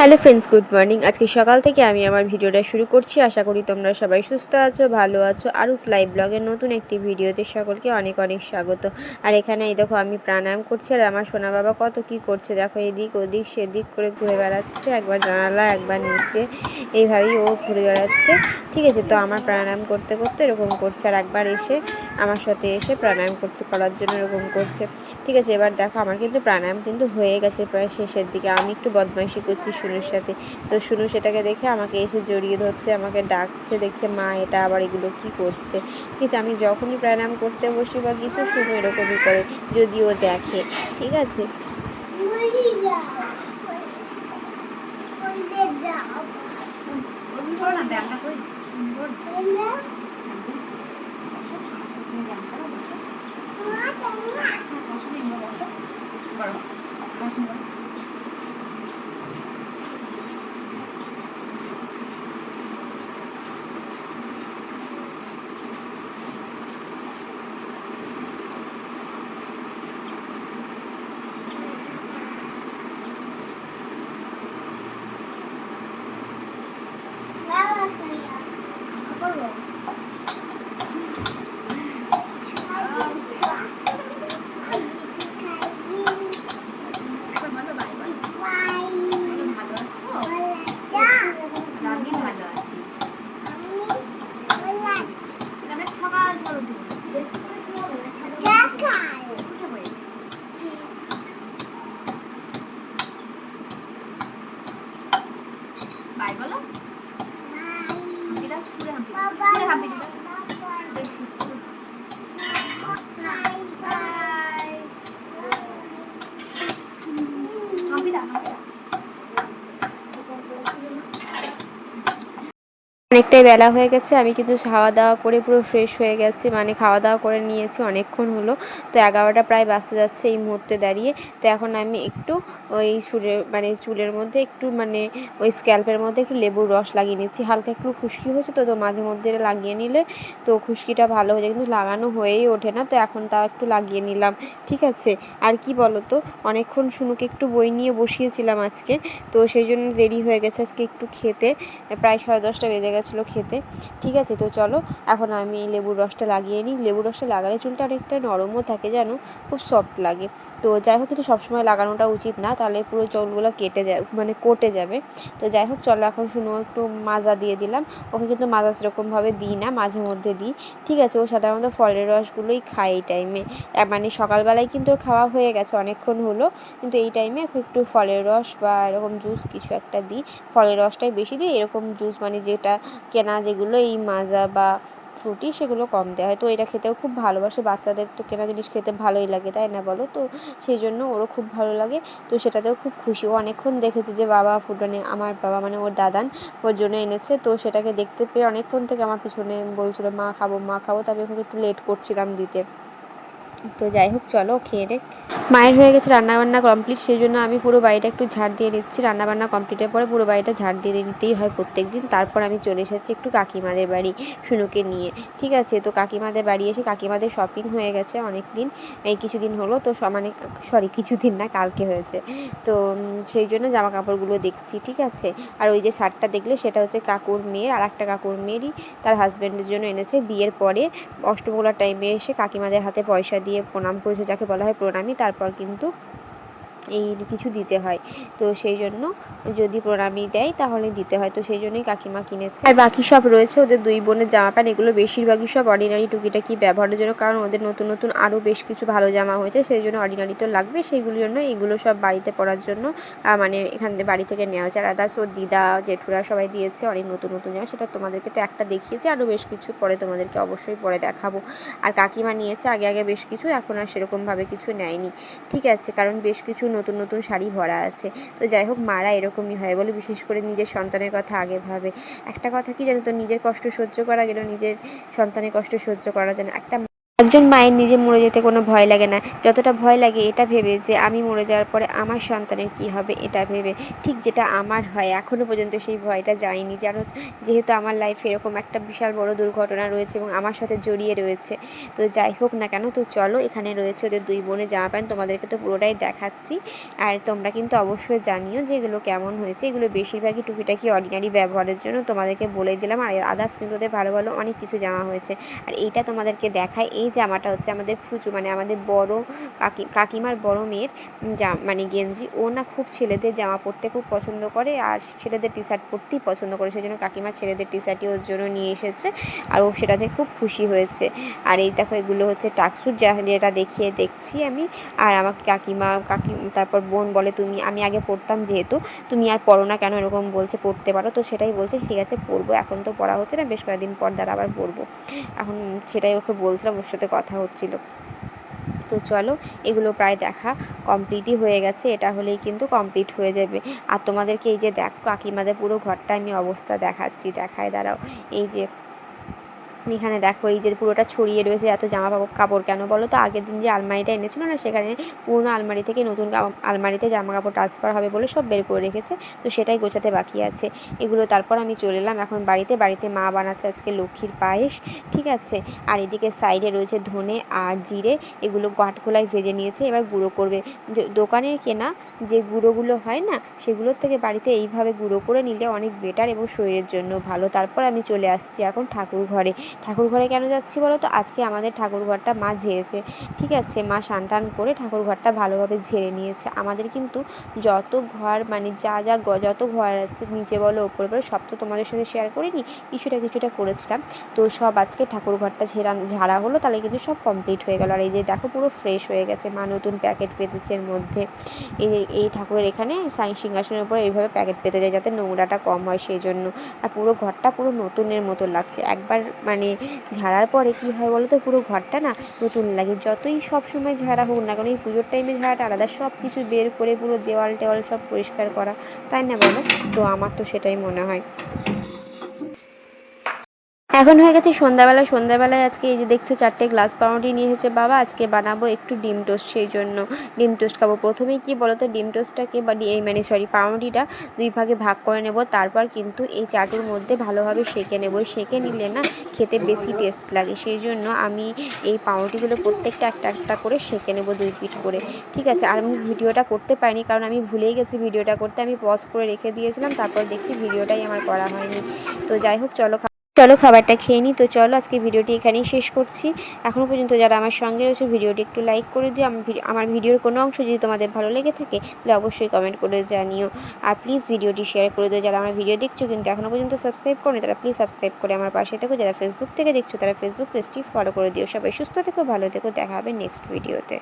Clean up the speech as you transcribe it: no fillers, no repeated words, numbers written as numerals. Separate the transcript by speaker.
Speaker 1: Hello friends, good morning. আজকে সকাল থেকে আমি আমার ভিডিওটা শুরু করছি। আশা করি তোমরা সবাই সুস্থ আছো, ভালো আছো। আরুস লাইভ ব্লগের নতুন একটি ভিডিওতে সকলকে অনেক অনেক স্বাগত। আর এখানে এই দেখো আমি প্রাণায়াম করছি, আর আমার সোনা বাবা কত কি করছে দেখো, এদিক ওদিক সেদিক করে ঘুরে বেড়াচ্ছে, একবার জানালা একবার নিচে, এইভাবেই ও ঘুরে বেড়াচ্ছে। ঠিক আছে, তো আমার প্রাণায়াম করতে করতে এরকম করছে, আর একবার এসে আমার সাথে এসে প্রাণায়াম করার জন্য এরকম করছে। ঠিক আছে, এবার দেখো আমার কিন্তু প্রাণায়াম কিন্তু হয়ে গেছে প্রায় শেষের দিকে। আমি একটু বদমাইশি করছি শুনুর সাথে, তো শুনু সেটাকে দেখে আমাকে এসে জড়িয়ে ধরছে, আমাকে ডাকছে, দেখছে মা এটা আবার এগুলো কি করছে। ঠিক আছে, আমি যখনই প্রাণায়াম করতে বসি বা কিছু, শুনু এরকমই করে, যদিও দেখে। ঠিক আছে, বাই বলো, সুরে হাম্পি দিবা। অনেকটাই বেলা হয়ে গেছে, আমি কিন্তু খাওয়া দাওয়া করে পুরো ফ্রেশ হয়ে গেছি, মানে খাওয়া দাওয়া করে নিয়েছি অনেকক্ষণ হলো। তো 11টা প্রায় বাজতে যাচ্ছে এই মুহূর্তে দাঁড়িয়ে। তো এখন আমি একটু ওই চুলের মধ্যে একটু ওই স্ক্যাল্পের মধ্যে একটু লেবুর রস লাগিয়ে নিচ্ছি। হালকা একটু খুশকি হয়েছে, তো মাঝে মধ্যে লাগিয়ে নিলে তো খুশকিটা ভালো হয়ে যায়, কিন্তু লাগানো হয়েই ওঠে না, তো এখন তাও একটু লাগিয়ে নিলাম। ঠিক আছে, আর কি বলো তো, অনেকক্ষণ শুনুকে একটু বই নিয়ে বসিয়েছিলাম আজকে, তো সেই জন্য দেরি হয়ে গেছে আজকে একটু খেতে, প্রায় 10:30 বেজে গেছিলো খেতে। ঠিক আছে, তো চলো এখন আমি লেবুর রসটা লাগিয়ে নিই। লেবুর রসটা লাগালে চুলটা অনেকটা নরমও থাকে, যেন খুব সফট লাগে। তো যাই হোক, কিন্তু সবসময় লাগানোটা উচিত না, তাহলে পুরো চুলগুলো কেটে যায়, কোটে যাবে। তো যাই হোক, চলো এখন শুনো একটু মাজা দিয়ে দিলাম। ওকে কিন্তু মাজা সেরকমভাবে দিই না, মাঝে মধ্যে দিই। ঠিক আছে, ও সাধারণত ফলের রসগুলোই খায় এই টাইমে। সকালবেলায় কিন্তু ওর খাওয়া হয়ে গেছে অনেকক্ষণ হলো, কিন্তু এই টাইমে একটু ফলের রস বা এরকম জুস কিছু একটা দিই। ফলের রসটাই বেশি দিই, এরকম জুস যেটা কেনা যেগুলো এই মাজা বা ফ্রুটি, সেগুলো কম দেওয়া হয়। তো এটা খেতেও খুব ভালোবাসে, বাচ্চাদের তো কেনা জিনিস খেতে ভালোই লাগে, তাই না বলো? তো সেই জন্য ওরও খুব ভালো লাগে, তো সেটাতেও খুব খুশি। ও অনেকক্ষণ দেখেছে যে বাবা আমার বাবা ওর দাদান ওর জন্য এনেছে, তো সেটাকে দেখতে পেয়ে অনেকক্ষণ থেকে আমার পিছনে বলছিল মা খাবো মা খাবো, তবে ওকে একটু লেট করছিলাম দিতে। তো যাই হোক, চলো খেয়ে নে। মায়ের হয়ে গেছে রান্নাবান্না কমপ্লিট, সেই জন্য আমি পুরো বাড়িটা একটু ঝাড় দিয়ে নিচ্ছি। রান্নাবান্না কমপ্লিটের পরে পুরো বাড়িটা ঝাড় দিয়ে নিতেই হয় প্রত্যেক দিন। তারপর আমি চলে এসেছি একটু কাকিমাদের বাড়ি শুনুকে নিয়ে। ঠিক আছে, তো কাকিমাদের বাড়ি এসে কাকিমাদের শপিং হয়ে গেছে অনেক দিন, এই কিছুদিন হলো, তো কিছুদিন না, কালকে হয়েছে। তো সেই জন্য জামা কাপড়গুলো দেখছি। ঠিক আছে, আর ওই যে শার্টটা দেখলে সেটা হচ্ছে কাকুর মেয়ের, আর একটা কাকুর মেয়েরই তার হাজব্যান্ডের জন্য এনেছে। বিয়ের পরে অষ্টমঙ্গলার টাইমে এসে কাকিমাদের হাতে পয়সা দিয়ে প্রণাম করেছে, যাকে বলা হয় প্রণামী, তারপর কিন্তু এই কিছু দিতে হয়। তো সেই জন্য যদি প্রণামী দেয় তাহলে দিতে হয়, তো সেই জন্যই কাকিমা কিনেছে। আর বাকি সব রয়েছে ওদের দুই বোনের জামা প্যান্ট, এগুলো বেশিরভাগই সব অর্ডিনারি টুকিটাকি ব্যবহারের জন্য, কারণ ওদের নতুন নতুন আরও বেশ কিছু ভালো জামা হয়েছে, সেই জন্য অর্ডিনারি তো লাগবে, সেইগুলোর জন্য এগুলো সব বাড়িতে পরার জন্য এখান থেকে বাড়ি থেকে নেওয়া হয়েছে। আর আদার্স ওর দিদা জেঠুরা সবাই দিয়েছে অনেক নতুন নতুন জামা, সেটা তোমাদেরকে তো একটা দেখিয়েছি, আরও বেশ কিছু পরে তোমাদেরকে অবশ্যই পরে দেখাবো। আর কাকিমা নিয়েছে আগে আগে বেশ কিছু, এখন আর সেরকমভাবে কিছু নেয়নি। ঠিক আছে, কারণ বেশ কিছু নতুন নতুন শাড়ি ভরা আছে। তো যাই হোক, মারা এরকমই হয় বলে, বিশেষ করে নিজের সন্তানের কথা আগে ভাবে। একটা কথা কি জানো তো, নিজের কষ্ট সহ্য করা গেলেও নিজের সন্তানের কষ্ট সহ্য করা যায় না। একটা একজন মায়ের নিজে মরে যেতে কোনো ভয় লাগে না, যতটা ভয় লাগে এটা ভেবে যে আমি মরে যাওয়ার পরে আমার সন্তানের কি হবে এটা ভেবে। ঠিক যেটা আমার হয়, এখনও পর্যন্ত সেই ভয়টা যায়নি জানো, যেহেতু আমার লাইফে এরকম একটা বিশাল বড় দুর্ঘটনা রয়েছে এবং আমার সাথে জড়িয়ে রয়েছে। তো যাই হোক না কেন, তো চলো এখানে রয়েছে ওদের দুই বোনের জামা প্যান্ট, তোমাদেরকে তো পুরোটাই দেখাচ্ছি। আর তোমরা কিন্তু অবশ্যই জানিও যে এগুলো কেমন হয়েছে। এগুলো বেশিরভাগই টুকিটাকি অর্ডিনারি ব্যবহারের জন্য তোমাদেরকে বলে দিলাম, আর আদার্স কিন্তু ওদের ভালো ভালো অনেক কিছু জামা হয়েছে। আর এইটা তোমাদেরকে দেখায়, এই জামাটা হচ্ছে আমাদের ফুচু মানে আমাদের বড় কাকিমার বড় মেয়ের মানে গেঞ্জি। ও না খুব ছেলেদের জামা পরতে খুব পছন্দ করে আর ছেলেদের টি শার্ট পরতেই পছন্দ করে, সেই জন্য কাকিমা ছেলেদের টি শার্টই ওর জন্য নিয়ে এসেছে আর ও সেটাতে খুব খুশি হয়েছে। আর এই দেখো এগুলো হচ্ছে টাকসুট, যেটা দেখছি আমি। আর আমাকে কাকিমা তারপর বোন বলে তুমি, আমি আগে পড়তাম যেহেতু, তুমি আর পড়ো না কেন, এরকম বলছে পড়তে পারো, তো সেটাই বলছে ঠিক আছে পড়বো, এখন তো পড়া হচ্ছে না, বেশ কয়েকদিন পর দ্বারা আবার পড়বো। এখন সেটাই ওকে বলছিলাম, ওর সাথে কথা হচ্ছিল। তো চলো এগুলো প্রায় দেখা কমপ্লিটই হয়ে গেছে, এটা হলেই কিন্তু কমপ্লিট হয়ে যাবে। আর তোমাদেরকে এই যে দেখো কাকিমাদের পুরো ঘরটা আমি অবস্থা দেখাচ্ছি, দেখায় দাঁড়াও। এই যে এখানে দেখো এই যে পুরোটা ছড়িয়ে রয়েছে এত জামা কাপড়, কেন বলো তো, আগের দিন যে আলমারিটা এনেছিল না, সেখানে পুরনো আলমারি থেকে নতুন আলমারিতে জামা কাপড় ট্রান্সফার হবে বলে সব বের করে রেখেছে, তো সেটাই গোছাতে বাকি আছে এগুলো। তারপর আমি চলে এলাম এখন বাড়িতে মা বানাচ্ছে আজকে লক্ষ্মীর পায়েস, ঠিক আছে। আর এদিকে সাইডে রয়েছে ধনে আর জিরে, এগুলো কাঠখোলায় ভেজে নিয়েছে, এবার গুঁড়ো করবে। দোকানের কেনা যে গুঁড়োগুলো হয় না, সেগুলোর থেকে বাড়িতে এইভাবে গুঁড়ো করে নিলে অনেক বেটার এবং শরীরের জন্য ভালো। তারপর আমি চলে আসছি এখন ঠাকুর ঘরে। ঠাকুর ঘরে কেন যাচ্ছি বলো তো, আজকে আমাদের ঠাকুর ঘরটা মা ঝেড়েছে, ঠিক আছে। মা স্নান করে ঠাকুর ঘরটা ভালোভাবে ঝেড়ে নিয়েছে। আমাদের কিন্তু যত ঘর মানে যত ঘর আছে, নিচে বলো ওপরে বলো, সব তো তোমাদের সাথে শেয়ার করিনি, কিছুটা করেছিলাম। তো সব আজকে ঠাকুর ঘরটা ঝাড়া হলো, তাহলে কিন্তু সব কমপ্লিট হয়ে গেল। আর এই যে দেখো পুরো ফ্রেশ হয়ে গেছে, মা নতুন প্যাকেট পেতেছে এর মধ্যে। এই ঠাকুরের এখানে সিংহাসনের উপরে এইভাবে প্যাকেট পেতে যায় যাতে নোংরাটা কম হয়, সেই জন্য। আর পুরো ঘরটা পুরো নতুনের মতো লাগছে, একবার মানে ঝাড়ার পরে কী হয় বলো তো, পুরো ঘরটা না নতুন লাগে। যতই সব সময় ঝাড়া হোক না কারণ এই পুজোর টাইমে ঝাড়াটা আলাদা, সব কিছু বের করে পুরো দেওয়াল টেওয়াল সব পরিষ্কার করা, তাই না বলো? তো আমার তো সেটাই মনে হয়। এখন হয়ে গেছে সন্ধ্যাবেলায় আজকে এই যে দেখছো 4টে গ্লাস পাউরুটি নিয়ে এসেছে বাবা, আজকে বানাবো একটু ডিম টোস্ট, সেই জন্য ডিম টোস্ট খাবো। প্রথমেই কি বলো তো, ডিম টোস্টটাকে বা পাউরুটিটা দুই ভাগে ভাগ করে নেব, তারপর কিন্তু এই চাটুর মধ্যে ভালোভাবে সেঁকে নেব। সেঁকে নিলে না খেতে বেশি টেস্ট লাগে, সেই জন্য আমি এই পাউরুটিগুলো প্রত্যেকটা একটা করে সেঁকে নেব 2 পিঠ করে, ঠিক আছে। আর আমি ভিডিওটা করতে পারিনি কারণ আমি ভুলেই গেছি ভিডিওটা করতে, আমি পজ করে রেখে দিয়েছিলাম, তারপর দেখছি ভিডিওটাই আমার করা হয়নি। তো যাই হোক চলো খাবারটা খেয়ে নিই। তো চলো আজকে ভিডিওটি এখানেই শেষ করছি। এখনও পর্যন্ত যারা আমার সঙ্গে রয়েছে ভিডিওটি একটু লাইক করে দিও। আমার ভিডিওর কোনো অংশ যদি তোমাদের ভালো লেগে থাকে তাহলে অবশ্যই কমেন্ট করে জানিও। আর প্লিজ ভিডিওটি শেয়ার করে দিও। যারা আমার ভিডিও দেখছো কিন্তু এখনও পর্যন্ত সাবস্ক্রাইব করো তারা প্লিজ সাবস্ক্রাইব করে আমার পাশে থেকো। যারা ফেসবুক থেকে দেখছো তারা ফেসবুক পেজটি ফলো করে দিও। সবাই সুস্থ থেকো, ভালো থেকো, দেখা হবে নেক্সট ভিডিওতে।